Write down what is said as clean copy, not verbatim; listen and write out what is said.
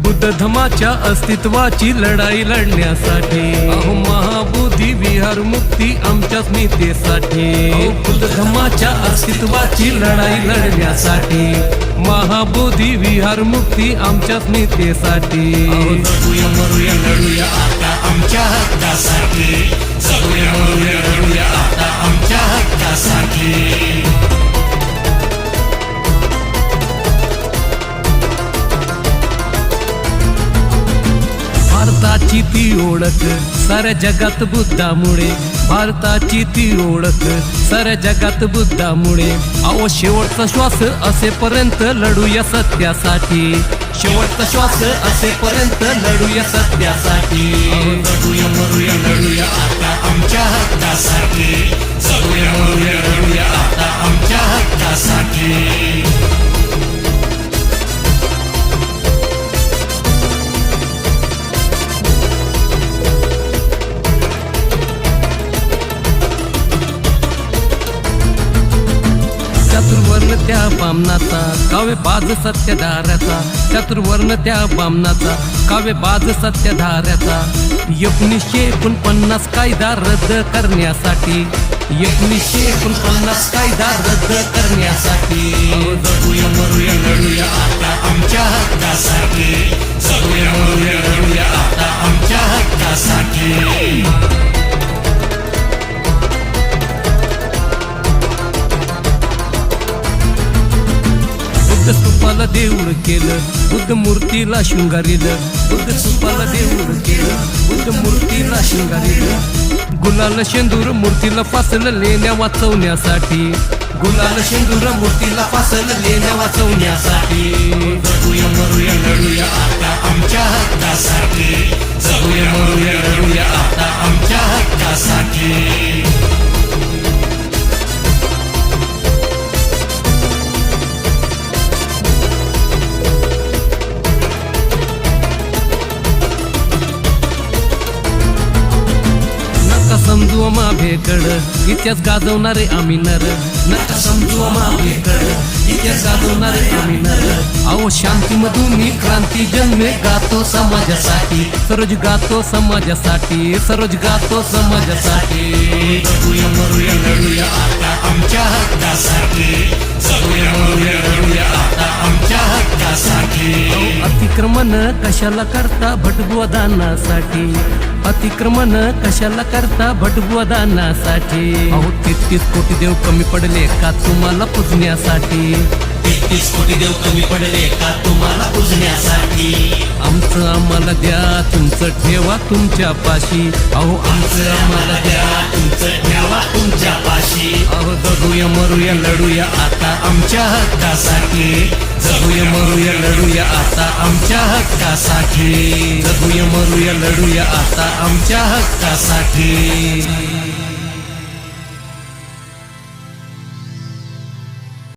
बुद्ध धर्माच्या अस्तित्वाची लढाई लढण्यासाठी अहो महाबोधी विहार मुक्ती आमच्या स्मितेसाठी बुद्ध धर्माच्या अस्तित्वाची लढाई लढण्यासाठी महाबोधी विहार मुक्ती आमच्या स्मितेसाठी जगूया मरूया लढूया आता आमच्या हक्कासाठी जगूया मरूया लढूया आता आमच्या हक्कासाठी भारताची ती ओळख साऱ्या जगात बुद्धामुळे भारताची ती ओळख साऱ्या जगात बुद्धामुळे अहो शेवटचा श्वास असेपर्यंत लढूया सत्यासाठी शेवटचा श्वास असेपर्यंत लढूया सत्यासाठी जगूया मरूया लढूया आता आमच्या हक्कासाठी जगूया मरूया लढूया आता आमच्या हक्कासाठी चतुर्वर्ण त्या बामणाचा काव्य बाज सत्यधाऱ्याचा चतुर्वर्ण त्या बामणाचा काव्य बाज सत्यधाऱ्याचा 1949 कायदा रद्द करण्यासाठी 1949 कायदा रद्द करण्यासाठी जगूया मरूया लढूया आता आमच्या हक्कासाठी जगूया मरूया लढूया आता आमच्या हक्कासाठी बुद्ध स्तूपाला देऊळ केलं बुद्ध मूर्तीला शृंगारिलं बुद्ध स्तूपाला देऊळ केलं बुद्ध मूर्तीला शृंगारिलं गुलाल शेंदूर मूर्तीला फासलं लेण्या वाचवण्यासाठी गुलाल शेंदूर मूर्तीला फासलं लेण्या वाचवण्यासाठी जगूया मरूया लढूया आता आमच्या हक्कासाठी जगूया मरूया लढूया आता आमच्या हक्कासाठी नका समजू माभेकड इतिहास गाजवणारे आम्ही नर नका समजू माभेकड इतिहास गाजवणारे आम्ही नर अहो शांतीमधून क्रांती जन्मे गातो समाजासाठी सरोज गातो समाजासाठी सरोज गातो समाजासाठी जगूया मरूया लढूया आता आमच्या हक्कासाठी जगूया मरूया लढूया आता आमच्या हक्कासाठी अतिक्रमण कशाला करता भटबुवा दानासाठी अतिक्रमण कशाला करता भटबुवा दानासाठी अहो 33 कोटी देव कमी पडले का तुम्हाला पूजण्यासाठी 33 कोटी देव कमी पडले का तुम्हाला पूजण्यासाठी आमचं आम्हाला द्या तुमचं ठेवा तुमच्या पाशी अहो आमचं आम्हाला द्या तुमचं ठेवा तुमच्या पाशी अहो जगूया मरूया लढूया आता आमच्या हक्कासाठी जगूया मरूया लढूया आता आमच्या हक्कासाठी जगूया मरूया लढूया आता आमच्या हक्कासाठी